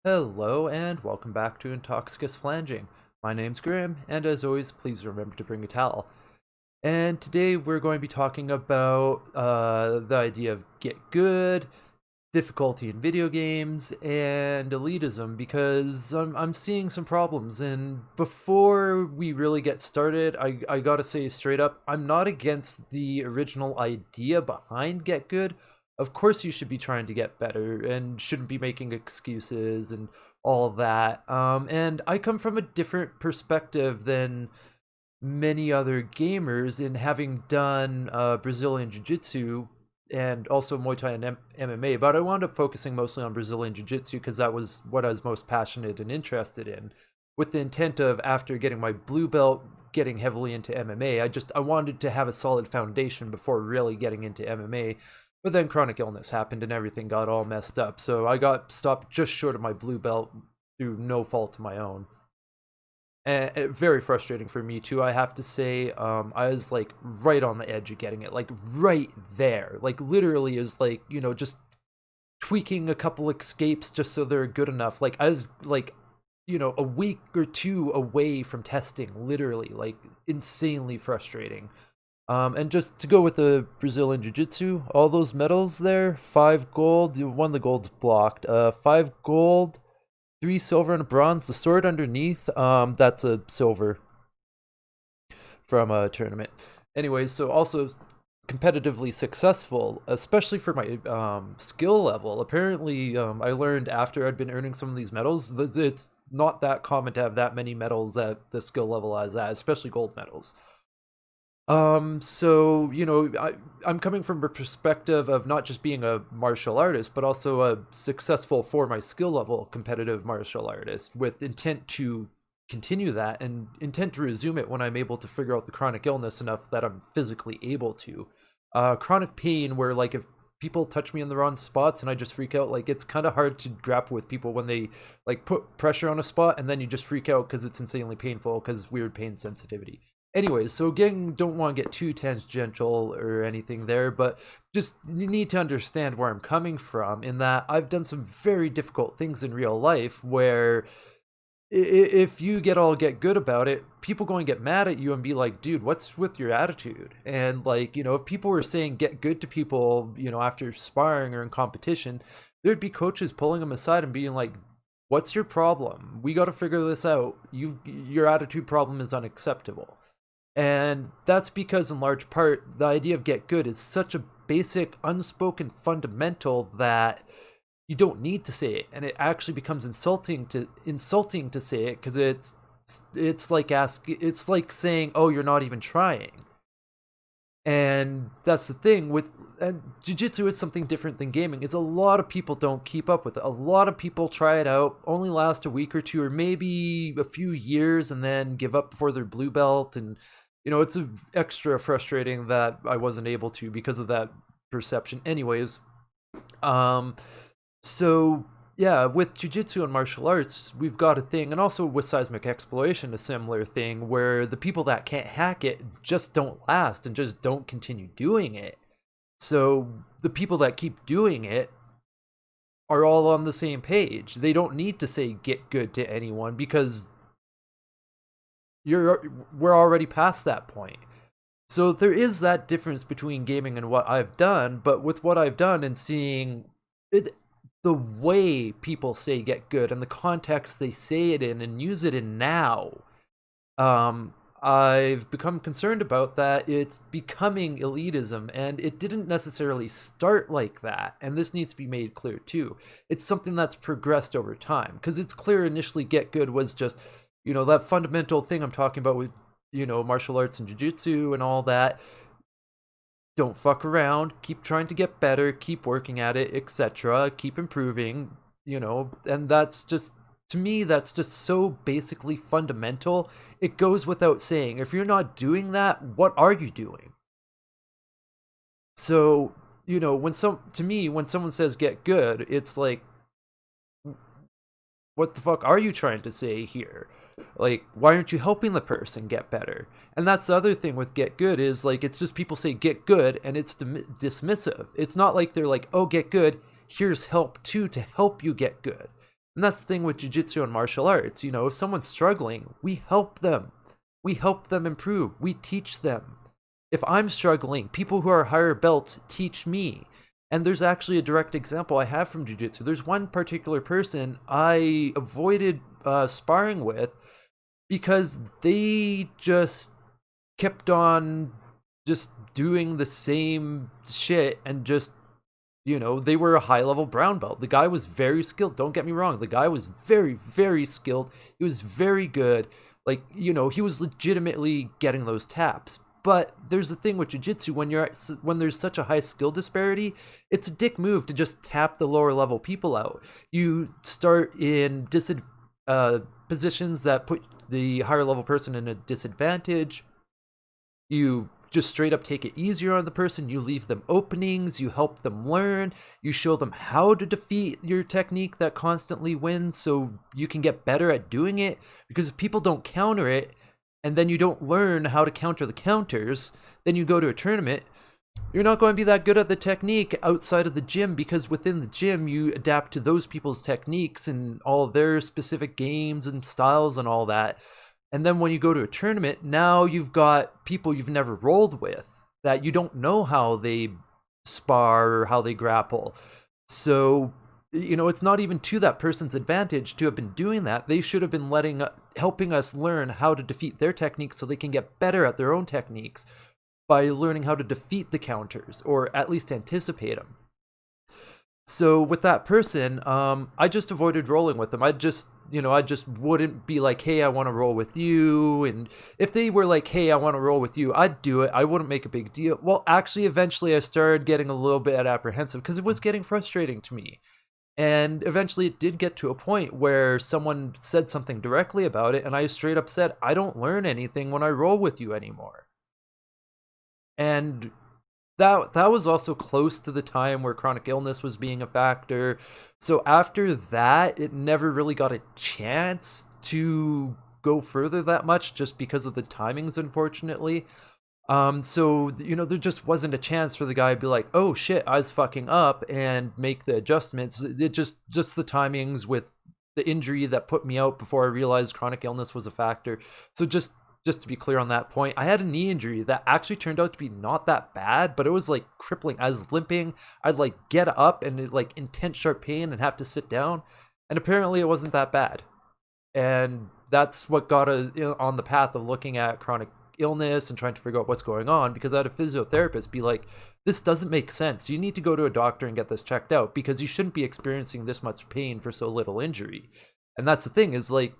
Hello and welcome back to Intoxicus Flanging. My name's Grim, and as always, please remember to bring a towel. And today we're going to be talking about the idea of Git Good, difficulty in video games, and elitism because I'm seeing some problems. And before we really get started, I gotta say straight up, I'm not against the original idea behind Get Good. Of course, you should be trying to get better and shouldn't be making excuses and all that. And I come from a different perspective than many other gamers in having done Brazilian Jiu-Jitsu and also Muay Thai and MMA, but I wound up focusing mostly on Brazilian Jiu-Jitsu because that was what I was most passionate and interested in, with the intent of, after getting my blue belt, getting heavily into MMA. I wanted to have a solid foundation before really getting into MMA. But then chronic illness happened and everything got all messed up, so I got stopped just short of my blue belt through no fault of my own. And very frustrating for me too, I have to say. I was like right on the edge of getting it, like right there, like literally is like, just tweaking a couple escapes just so they're good enough. Like I was like, a week or two away from testing, literally, like insanely frustrating. And just to go with the Brazilian Jiu-Jitsu, all those medals there, 5 gold, one of the gold's blocked, 5 gold, 3 silver and a bronze. The sword underneath, that's a silver from a tournament. Anyways, so also competitively successful, especially for my skill level. Apparently, I learned after I'd been earning some of these medals that it's not that common to have that many medals at the skill level as that, especially gold medals. So, I'm coming from a perspective of not just being a martial artist, but also a successful for my skill level competitive martial artist with intent to continue that and intent to resume it when I'm able to figure out the chronic illness enough that I'm physically able to. Chronic pain where like if people touch me in the wrong spots and I just freak out, like it's kind of hard to grapple with people when they like put pressure on a spot and then you just freak out because it's insanely painful because weird pain sensitivity. Anyways, so again, don't want to get too tangential or anything there, but just you need to understand where I'm coming from in that I've done some very difficult things in real life where if you get good about it, people going to get mad at you and be like, dude, what's with your attitude? And like, if people were saying get good to people, after sparring or in competition, there'd be coaches pulling them aside and being like, what's your problem? We got to figure this out. Your attitude problem is unacceptable. And that's because, in large part, the idea of get good is such a basic, unspoken fundamental that you don't need to say it, and it actually becomes insulting to say it because it's like saying, "Oh, you're not even trying." And that's the thing with and jiu-jitsu is something different than gaming. Is a lot of people don't keep up with it. A lot of people try it out, only last a week or two, or maybe a few years, and then give up before their blue belt. And it's extra frustrating that I wasn't able to because of that perception. Anyways, so yeah, with jiu-jitsu and martial arts, we've got a thing, and also with seismic exploration, a similar thing where the people that can't hack it just don't last and just don't continue doing it. So the people that keep doing it are all on the same page. They don't need to say get good to anyone because we're already past that point. So there is that difference between gaming and what I've done, but with what I've done and seeing it, the way people say get good and the context they say it in and use it in now, I've become concerned about that it's becoming elitism, and it didn't necessarily start like that, and this needs to be made clear too. It's something that's progressed over time, because it's clear initially get good was just, that fundamental thing I'm talking about with, martial arts and jiu-jitsu and all that. Don't fuck around, keep trying to get better, keep working at it, etc., keep improving, and that's just, to me, that's just so basically fundamental. It goes without saying. If you're not doing that, what are you doing? So, when someone says get good, it's like, what the fuck are you trying to say here? Like, why aren't you helping the person get better? And that's the other thing with get good is like, it's just people say get good and it's dismissive. It's not like they're like, oh, get good, here's help too to help you get good. And that's the thing with jiu-jitsu and martial arts. If someone's struggling, we help them. We help them improve. We teach them. If I'm struggling, people who are higher belts teach me. And there's actually a direct example I have from jiu-jitsu. There's one particular person I avoided sparring with because they just kept on just doing the same shit and just, they were a high-level brown belt. The guy was very skilled. Don't get me wrong. The guy was very, very skilled. He was very good. Like, he was legitimately getting those taps. But there's the thing with jiu-jitsu, when there's such a high skill disparity, it's a dick move to just tap the lower level people out. You start in positions that put the higher level person in a disadvantage. You just straight up take it easier on the person. You leave them openings. You help them learn. You show them how to defeat your technique that constantly wins so you can get better at doing it. Because if people don't counter it, and then you don't learn how to counter the counters, then you go to a tournament, you're not going to be that good at the technique outside of the gym, because within the gym you adapt to those people's techniques and all their specific games and styles and all that. And then when you go to a tournament, now you've got people you've never rolled with that you don't know how they spar or how they grapple. So it's not even to that person's advantage to have been doing that. They should have been helping us learn how to defeat their techniques so they can get better at their own techniques by learning how to defeat the counters, or at least anticipate them. So with that person, I just avoided rolling with them. I just wouldn't be like, hey, I want to roll with you. And if they were like, hey, I want to roll with you, I'd do it. I wouldn't make a big deal. Well, actually, eventually I started getting a little bit apprehensive because it was getting frustrating to me. And eventually it did get to a point where someone said something directly about it, and I straight up said, I don't learn anything when I roll with you anymore. And that was also close to the time where chronic illness was being a factor. So after that, it never really got a chance to go further that much, just because of the timings, unfortunately. So, there just wasn't a chance for the guy to be like, oh shit, I was fucking up, and make the adjustments. It just the timings with the injury that put me out before I realized chronic illness was a factor. So just to be clear on that point, I had a knee injury that actually turned out to be not that bad, but it was like crippling. I was limping. I'd like get up and like intense sharp pain and have to sit down. And apparently it wasn't that bad. And that's what got us on the path of looking at chronic illness and trying to figure out what's going on, because I had a physiotherapist be like, this doesn't make sense. You need to go to a doctor and get this checked out, because you shouldn't be experiencing this much pain for so little injury. And that's the thing, is like,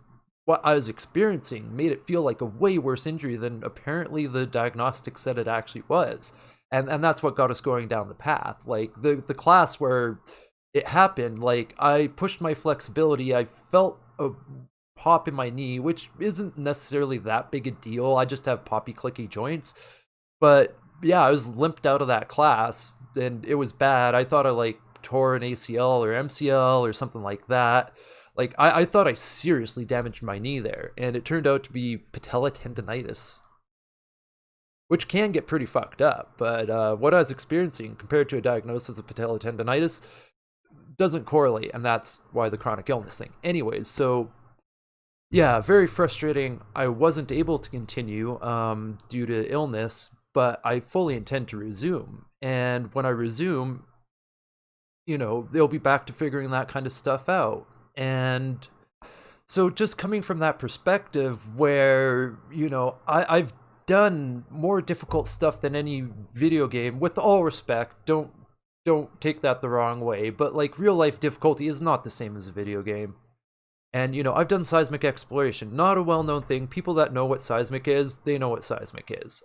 what I was experiencing made it feel like a way worse injury than apparently the diagnostic said it actually was. And that's what got us going down the path. Like the class where it happened, like I pushed my flexibility. I felt a pop in my knee, which isn't necessarily that big a deal. I just have poppy clicky joints. But yeah, I was limped out of that class and it was bad. I thought I like tore an ACL or MCL or something like that. Like I thought I seriously damaged my knee there, and it turned out to be patella tendonitis, which can get pretty fucked up. But what I was experiencing compared to a diagnosis of patella tendonitis doesn't correlate, and that's why the chronic illness thing. Anyways, so yeah, very frustrating. I wasn't able to continue due to illness, but I fully intend to resume. And when I resume, they'll be back to figuring that kind of stuff out. And so just coming from that perspective where, I've done more difficult stuff than any video game, with all respect, don't take that the wrong way, but like real life difficulty is not the same as a video game. And, I've done seismic exploration, not a well-known thing. People that know what seismic is, they know what seismic is.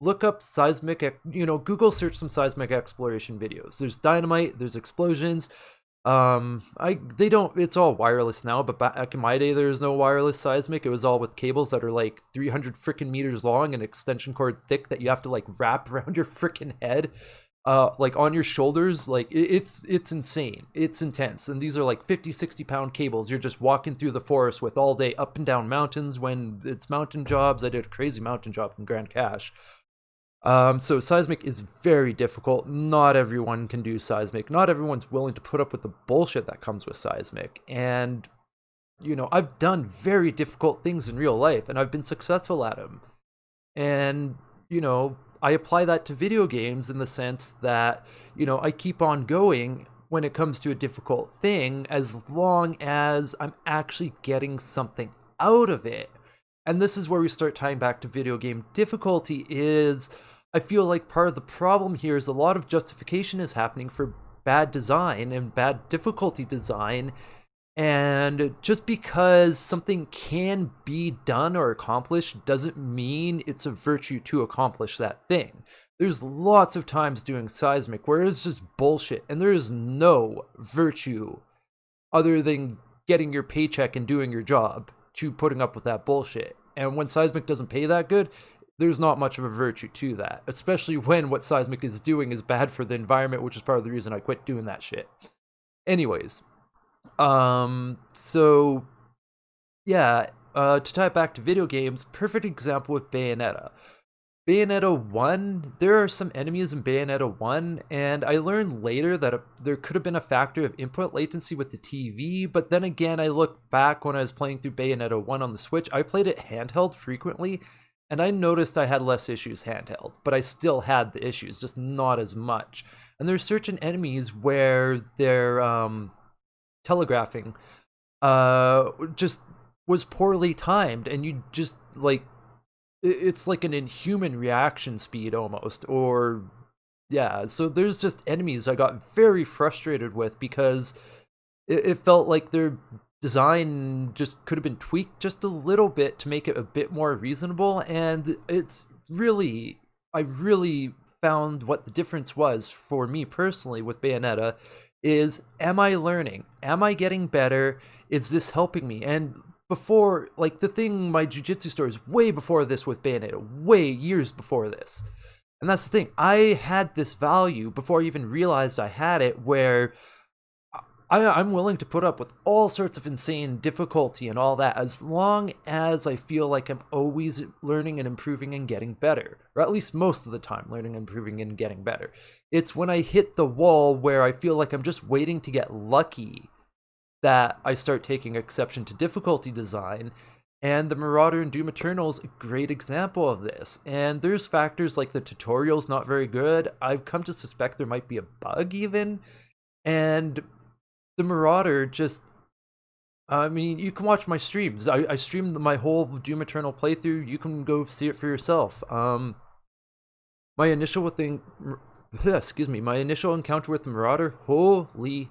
Look up seismic, Google search some seismic exploration videos. There's dynamite, there's explosions. It's all wireless now, but back in my day, there was no wireless seismic. It was all with cables that are like 300 freaking meters long and extension cord thick that you have to like wrap around your freaking head, like on your shoulders. Like it's insane. It's intense. And these are like 50-60 pound cables. You're just walking through the forest with all day, up and down mountains when it's mountain jobs. I did a crazy mountain job in Grand Cache. So seismic is very difficult. Not everyone can do seismic. Not everyone's willing to put up with the bullshit that comes with seismic. And, I've done very difficult things in real life and I've been successful at them. And, I apply that to video games in the sense that, I keep on going when it comes to a difficult thing as long as I'm actually getting something out of it. And this is where we start tying back to video game difficulty is I feel like part of the problem here is a lot of justification is happening for bad design and bad difficulty design. And just because something can be done or accomplished doesn't mean it's a virtue to accomplish that thing. There's lots of times doing seismic where it's just bullshit and there is no virtue other than getting your paycheck and doing your job to putting up with that bullshit. And when seismic doesn't pay that good, there's not much of a virtue to that, especially when what seismic is doing is bad for the environment, which is part of the reason I quit doing that shit. Anyways, so yeah, to tie it back to video games, perfect example with Bayonetta. Bayonetta 1, there are some enemies in Bayonetta 1, and I learned later that there could have been a factor of input latency with the TV, but then again, I look back when I was playing through Bayonetta 1 on the Switch, I played it handheld frequently, and I noticed I had less issues handheld, but I still had the issues, just not as much. And there's certain enemies where their telegraphing just was poorly timed, and you just, like, it's like an inhuman reaction speed almost, or yeah, so there's just enemies I got very frustrated with because it felt like their design just could have been tweaked just a little bit to make it a bit more reasonable. And I really found what the difference was for me personally with Bayonetta is, am I learning? Am I getting better? Is this helping me? And before, like, the thing, my jiu-jitsu story is way before this with Bayonetta, way years before this. And that's the thing, I had this value before I even realized I had it, where I'm willing to put up with all sorts of insane difficulty and all that, as long as I feel like I'm always learning and improving and getting better. Or at least most of the time, learning and improving and getting better. It's when I hit the wall where I feel like I'm just waiting to get lucky that I start taking exception to difficulty design. And the Marauder and Doom Eternal is a great example of this. And there's factors like the tutorial's not very good. I've come to suspect there might be a bug even. And the Marauder just, I mean, you can watch my streams. I streamed my whole Doom Eternal playthrough. You can go see it for yourself. My initial my initial encounter with the Marauder, holy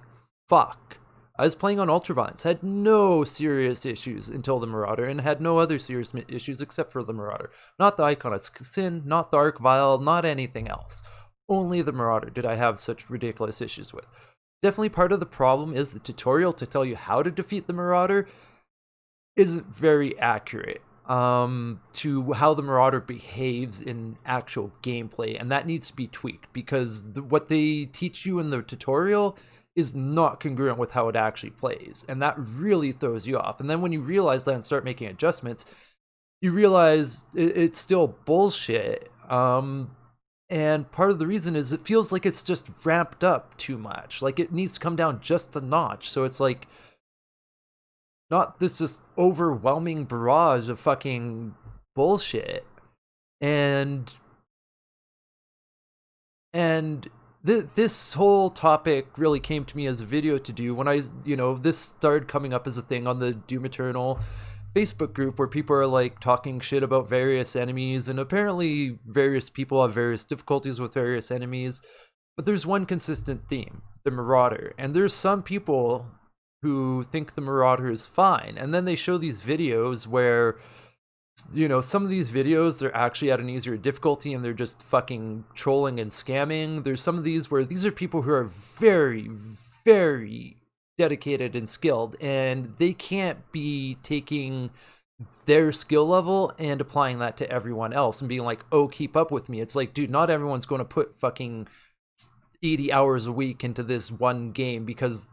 fuck. I was playing on Ultraviolence, had no serious issues until the Marauder, and had no other serious issues except for the Marauder. Not the Icon of Sin, not the Arc Vial, not anything else. Only the Marauder did I have such ridiculous issues with. Definitely part of the problem is the tutorial to tell you how to defeat the Marauder isn't very accurate to how the Marauder behaves in actual gameplay, and that needs to be tweaked, because what they teach you in the tutorial is not congruent with how it actually plays, and that really throws you off. And then when you realize that and start making adjustments, you realize it's still bullshit. And part of the reason is it feels like it's just ramped up too much. Like, it needs to come down just a notch. So it's like not this just overwhelming barrage of fucking bullshit. And this whole topic really came to me as a video to do when this started coming up as a thing on the Doom Eternal Facebook group, where people are like talking shit about various enemies, and apparently various people have various difficulties with various enemies, but there's one consistent theme: the Marauder. And there's some people who think the Marauder is fine, and then they show these videos where some of these videos, they're actually at an easier difficulty and they're just fucking trolling and scamming. There's some of these where these are people who are very, very dedicated and skilled, and they can't be taking their skill level and applying that to everyone else and being like, oh, keep up with me. It's like, dude, not everyone's going to put fucking 80 hours a week into this one game because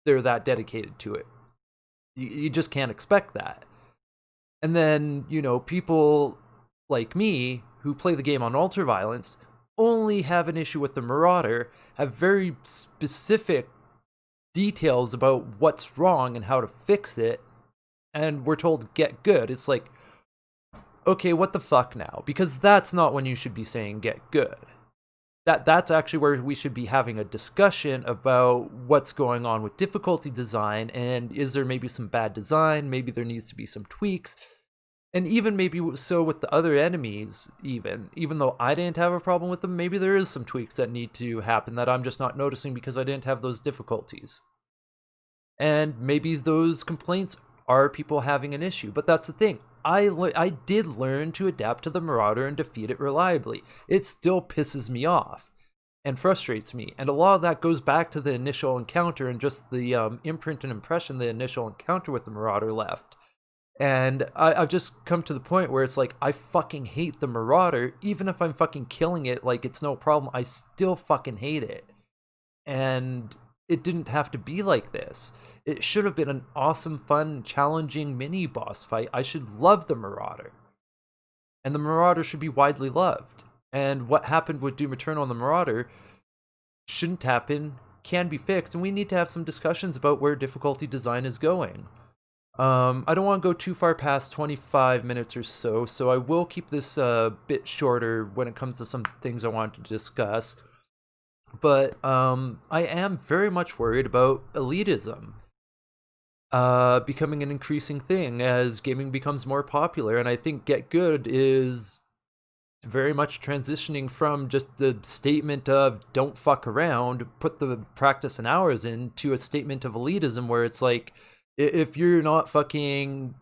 they're that dedicated to it. You just can't expect that. And then, people like me who play the game on ultraviolence only have an issue with the Marauder, have very specific details about what's wrong and how to fix it, and we're told get good. It's like, okay, what the fuck now? Because that's not when you should be saying get good. That's actually where we should be having a discussion about what's going on with difficulty design, and is there maybe some bad design, maybe there needs to be some tweaks, and even maybe so with the other enemies, even though I didn't have a problem with them, maybe there is some tweaks that need to happen that I'm just not noticing because I didn't have those difficulties. And maybe those complaints are people having an issue, but that's the thing. I did learn to adapt to the Marauder and defeat it reliably. It still pisses me off and frustrates me, and a lot of that goes back to the initial encounter and just the imprint and impression the initial encounter with the Marauder left. And I've just come to the point where it's like, I fucking hate the Marauder. Even if I'm fucking killing it like it's no problem, I still fucking hate it. And it didn't have to be like this. It should have been an awesome, fun, challenging mini boss fight. I should love the Marauder. And the Marauder should be widely loved. And what happened with Doom Eternal and the Marauder shouldn't happen, can be fixed, and we need to have some discussions about where difficulty design is going. I don't want to go too far past 25 minutes or so I will keep this a bit shorter when it comes to some things I want to discuss. But I am very much worried about elitism becoming an increasing thing as gaming becomes more popular, and I think Get Good is very much transitioning from just the statement of don't fuck around, put the practice and hours in, to a statement of elitism where it's like, if you're not fucking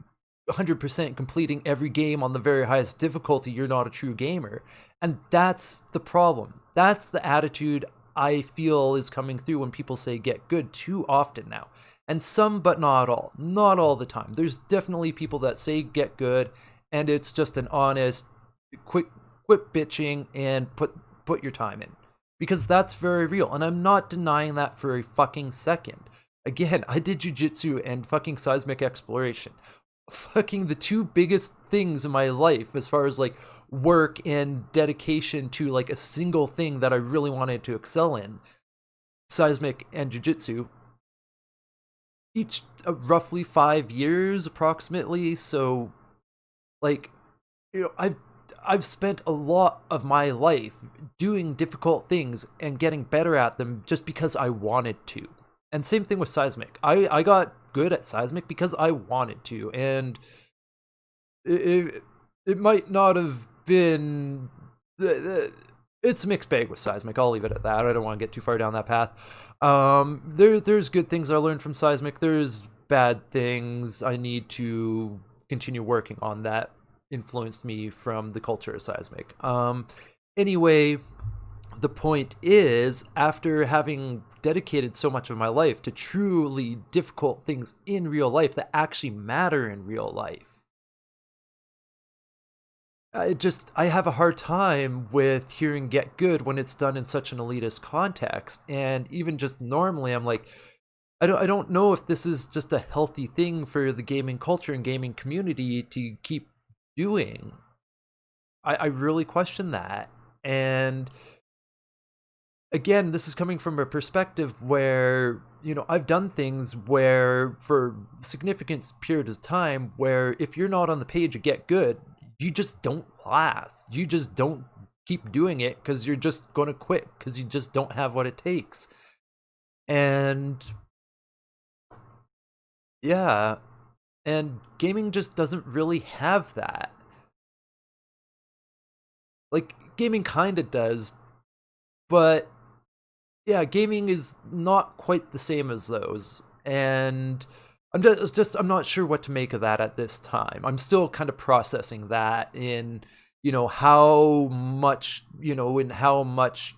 100% completing every game on the very highest difficulty, you're not a true gamer. And that's the problem. That's the attitude I feel is coming through when people say get good too often now. And some, but not all. Not all the time. There's definitely people that say get good, and it's just an honest, quit bitching and put your time in. Because that's very real, and I'm not denying that for a fucking second. Again, I did jujitsu and fucking seismic exploration. Fucking the two biggest things in my life as far as like work and dedication to like a single thing that I really wanted to excel in, seismic and jujitsu, each roughly 5 years approximately. So like, you know, I've spent a lot of my life doing difficult things and getting better at them just because I wanted to. And same thing with seismic. I got good at seismic because I wanted to, and it might not have been it's a mixed bag with seismic. I'll leave it at that. I don't want to get too far down that path. There's good things I learned from seismic. There's bad things I need to continue working on that influenced me from the culture of seismic. Anyway, the point is, after having dedicated so much of my life to truly difficult things in real life that actually matter in real life, I have a hard time with hearing get good when it's done in such an elitist context. And even just normally, I'm like, I don't know if this is just a healthy thing for the gaming culture and gaming community to keep doing. I really question that. And again, this is coming from a perspective where, you know, I've done things where for significant period of time where if you're not on the page of get good, you just don't last. You just don't keep doing it because you're just going to quit because you just don't have what it takes. And yeah, and gaming just doesn't really have that. Like, gaming kind of does, but yeah, gaming is not quite the same as those, and I'm not sure what to make of that at this time. I'm still kind of processing that in, you know, how much, you know, in how much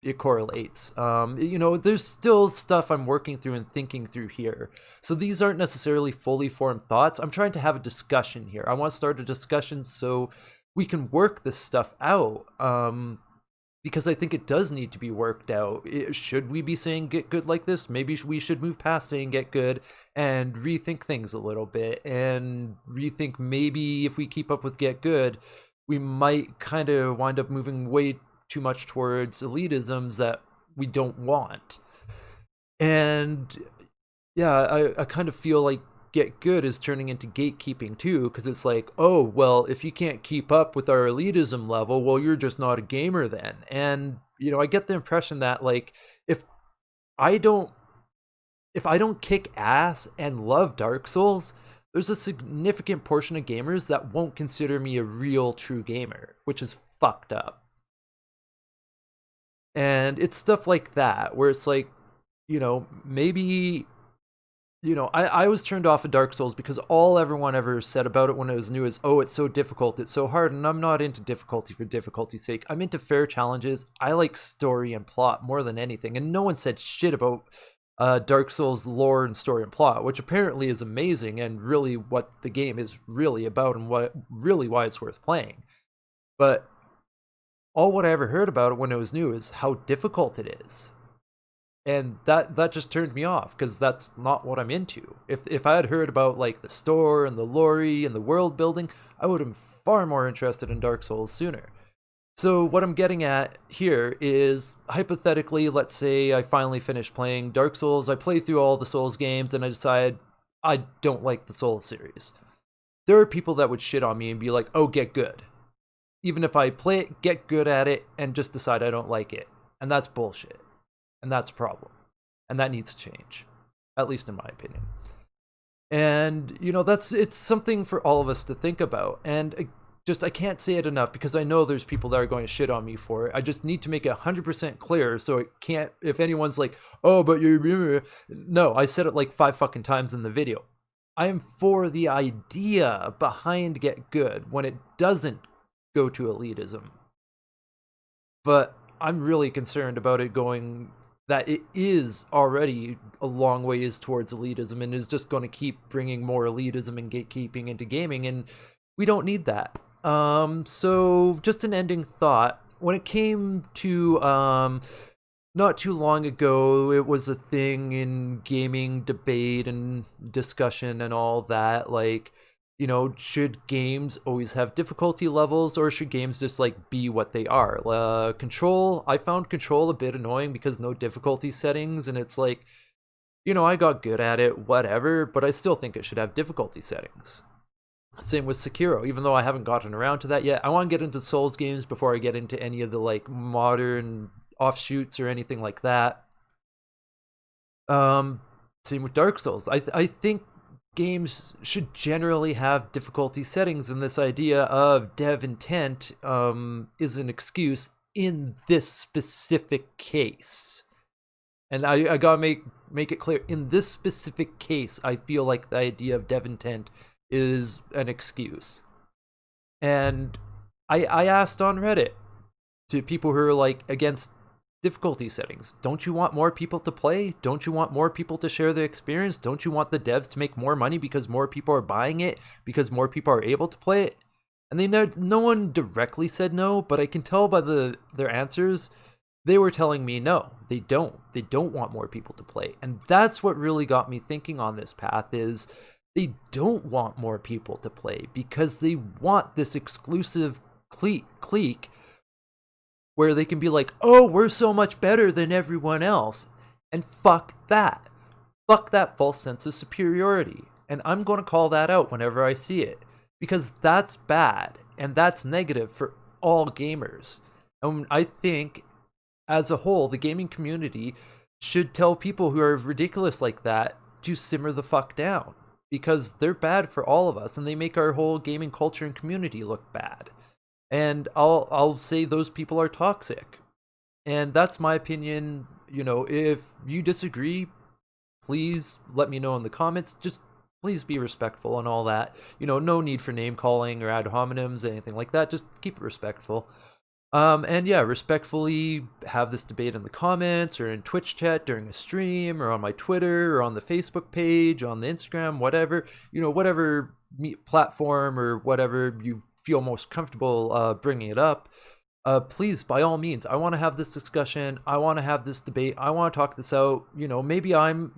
it correlates. You know, there's still stuff I'm working through and thinking through here. So these aren't necessarily fully formed thoughts. I'm trying to have a discussion here. I want to start a discussion so we can work this stuff out. Because I think it does need to be worked out. Should we be saying get good like this? Maybe we should move past saying get good and rethink things a little bit, and rethink maybe if we keep up with get good, we might kind of wind up moving way too much towards elitisms that we don't want. And yeah, I kind of feel like Get Good is turning into gatekeeping too, because it's like, oh, well, if you can't keep up with our elitism level, well, you're just not a gamer then. And, I get the impression that, like, if I don't kick ass and love Dark Souls, there's a significant portion of gamers that won't consider me a real true gamer, which is fucked up. And it's stuff like that, where it's like, maybe, I was turned off of Dark Souls because all everyone ever said about it when it was new is, oh, it's so difficult, it's so hard, and I'm not into difficulty for difficulty's sake. I'm into fair challenges. I like story and plot more than anything, and no one said shit about Dark Souls lore and story and plot, which apparently is amazing and really what the game is really about and why it's worth playing. But all what I ever heard about it when it was new is how difficult it is. And that just turned me off, because that's not what I'm into. If I had heard about like the store and the lore and the world building, I would have been far more interested in Dark Souls sooner. So what I'm getting at here is, hypothetically, let's say I finally finish playing Dark Souls, I play through all the Souls games, and I decide I don't like the Souls series. There are people that would shit on me and be like, oh, Get Good. Even if I play it, get good at it, and just decide I don't like it. And that's bullshit. And that's a problem. And that needs to change. At least in my opinion. And, it's something for all of us to think about. And I can't say it enough, because I know there's people that are going to shit on me for it. I just need to make it 100% clear, so it can't, if anyone's like, oh, but you're, no, I said it like 5 fucking times in the video. I am for the idea behind Get Good when it doesn't go to elitism. But I'm really concerned about it going, that it is already a long ways towards elitism and is just going to keep bringing more elitism and gatekeeping into gaming, and we don't need that. So just an ending thought. When it came to not too long ago, it was a thing in gaming debate and discussion and all that, like, should games always have difficulty levels, or should games just like be what they are? Control, I found Control a bit annoying because no difficulty settings, and it's like, I got good at it, whatever, but I still think it should have difficulty settings. Same with Sekiro, even though I haven't gotten around to that yet. I want to get into Souls games before I get into any of the like modern offshoots or anything like that. Same with Dark Souls. I think games should generally have difficulty settings, and this idea of dev intent is an excuse in this specific case. And I gotta make it clear, in this specific case, I feel like the idea of dev intent is an excuse. And I asked on Reddit to people who are like against difficulty settings, don't you want more people to play? Don't you want more people to share the experience? Don't you want the devs to make more money because more people are buying it, because more people are able to play it? And no one directly said no, but I can tell by their answers, they were telling me no, they don't want more people to play. And that's what really got me thinking on this path, is they don't want more people to play because they want this exclusive clique where they can be like, oh, we're so much better than everyone else. And fuck that. Fuck that false sense of superiority. And I'm going to call that out whenever I see it, because that's bad and that's negative for all gamers. And I think, as a whole, the gaming community should tell people who are ridiculous like that to simmer the fuck down, because they're bad for all of us and they make our whole gaming culture and community look bad. And I'll say those people are toxic. And that's my opinion. If you disagree, please let me know in the comments. Just please be respectful and all that. No need for name calling or ad hominems, anything like that. Just keep it respectful. And yeah, respectfully have this debate in the comments or in Twitch chat during a stream, or on my Twitter, or on the Facebook page, on the Instagram, whatever, whatever platform or whatever you feel most comfortable bringing it up. Please, by all means, I want to have this discussion. I want to have this debate. I want to talk this out. Maybe I'm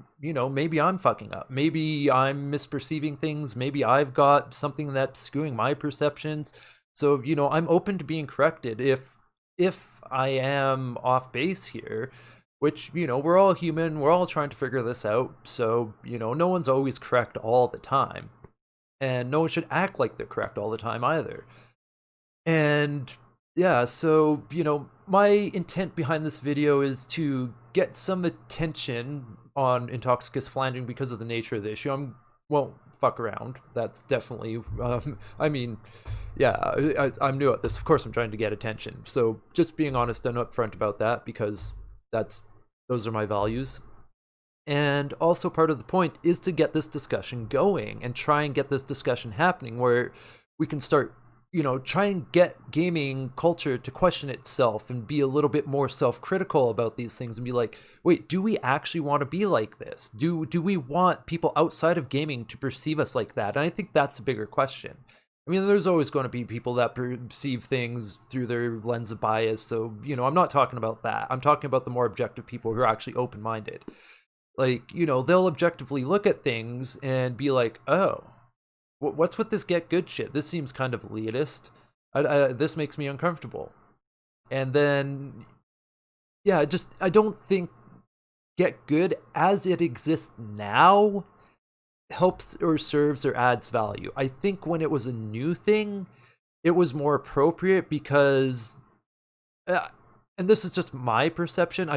fucking up. Maybe I'm misperceiving things. Maybe I've got something that's skewing my perceptions. So, I'm open to being corrected if I am off base here, which, we're all human, we're all trying to figure this out. So, no one's always correct all the time. And no one should act like they're correct all the time either. And yeah, so, my intent behind this video is to get some attention on Intoxicus flanging because of the nature of the issue. Won't fuck around. That's definitely, I mean, yeah, I'm new at this. Of course, I'm trying to get attention. So just being honest and upfront about that, because those are my values. And also part of the point is to get this discussion going and try and get this discussion happening where we can start, try and get gaming culture to question itself and be a little bit more self-critical about these things and be like, wait, do we actually want to be like this? Do we want people outside of gaming to perceive us like that? And I think that's the bigger question. I mean, there's always going to be people that perceive things through their lens of bias. So, I'm not talking about that. I'm talking about the more objective people who are actually open-minded. Like, they'll objectively look at things and be like, oh, what's with this Get Good shit? This seems kind of elitist. This makes me uncomfortable. And then, yeah, I don't think Get Good as it exists now helps or serves or adds value. I think when it was a new thing, it was more appropriate because, and this is just my perception,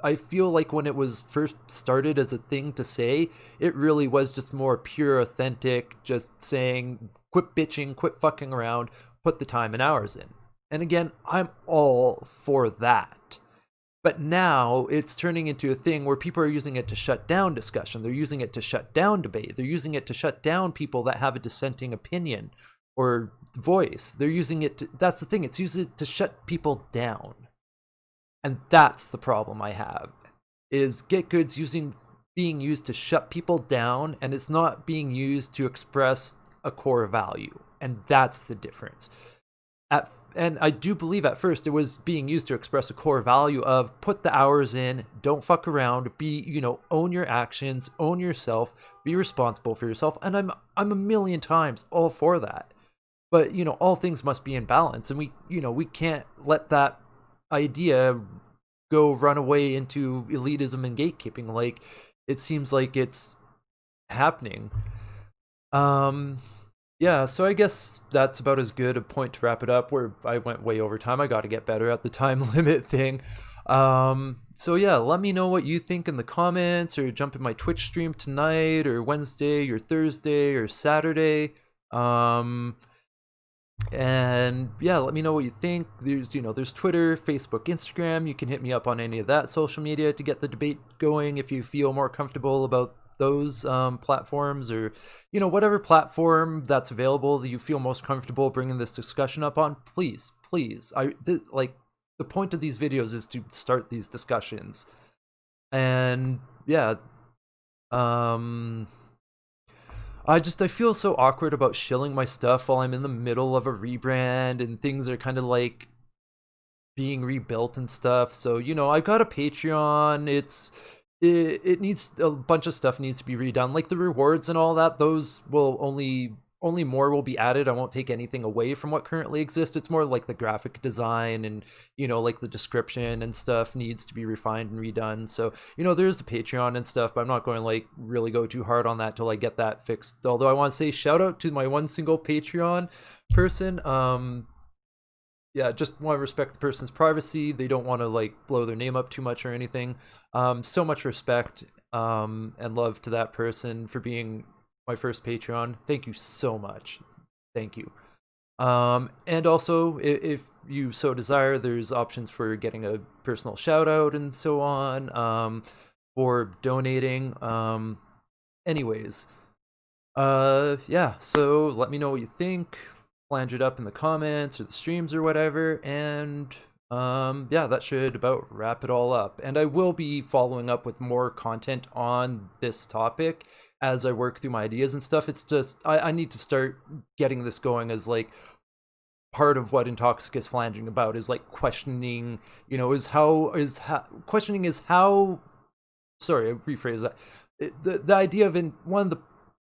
I feel like when it was first started as a thing to say, it really was just more pure, authentic, just saying, quit bitching, quit fucking around, put the time and hours in. And again, I'm all for that. But now it's turning into a thing where people are using it to shut down discussion. They're using it to shut down debate. They're using it to shut down people that have a dissenting opinion or voice. They're using it to, that's the thing, it's used to shut people down. And that's the problem I have, is Get Good's being used to shut people down, and it's not being used to express a core value. And that's the difference. And I do believe at first it was being used to express a core value of put the hours in, don't fuck around, own your actions, own yourself, be responsible for yourself. And I'm a million times all for that. But, all things must be in balance, and we can't let that idea go run away into elitism and gatekeeping like it seems like it's happening. Yeah, so I guess that's about as good a point to wrap it up, where I went way over time. I got to get better at the time limit thing. So yeah, let me know what you think in the comments, or jump in my Twitch stream tonight or Wednesday or Thursday or Saturday. And yeah, let me know what you think. There's Twitter, Facebook, Instagram. You can hit me up on any of that social media to get the debate going if you feel more comfortable about those platforms, or whatever platform that's available that you feel most comfortable bringing this discussion up on. Please, like, the point of these videos is to start these discussions. And yeah, I feel so awkward about shilling my stuff while I'm in the middle of a rebrand and things are kind of like being rebuilt and stuff. So, I got a Patreon. It needs, a bunch of stuff needs to be redone, like the rewards and all that. Those will only more will be added. I won't take anything away from what currently exists. It's more like the graphic design and, like the description and stuff needs to be refined and redone. So, there's the Patreon and stuff, but I'm not going to like really go too hard on that till I get that fixed. Although I want to say shout out to my one single Patreon person. Yeah, just want to respect the person's privacy. They don't want to like blow their name up too much or anything. So much respect and love to that person for being my first Patreon. Thank you so much. Thank you. And also, if you so desire, there's options for getting a personal shout out and so on, for donating. Anyways, yeah, so let me know what you think. Flange it up in the comments or the streams or whatever, and yeah, that should about wrap it all up. And I will be following up with more content on this topic as I work through my ideas and stuff. It's just I need to start getting this going as like part of what Intoxic is flanging about, is like questioning, questioning is how, sorry, I rephrase that. The idea of one of the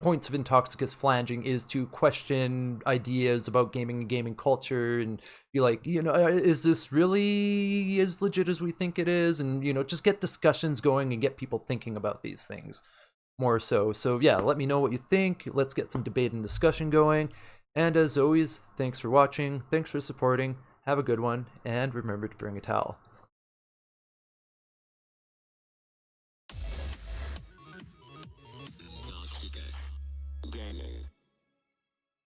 points of intoxicus flanging is to question ideas about gaming and gaming culture and be like, is this really as legit as we think it is? And, just get discussions going and get people thinking about these things more so. So yeah, let me know what you think. Let's get some debate and discussion going. And as always, thanks for watching. Thanks for supporting. Have a good one. And remember to bring a towel.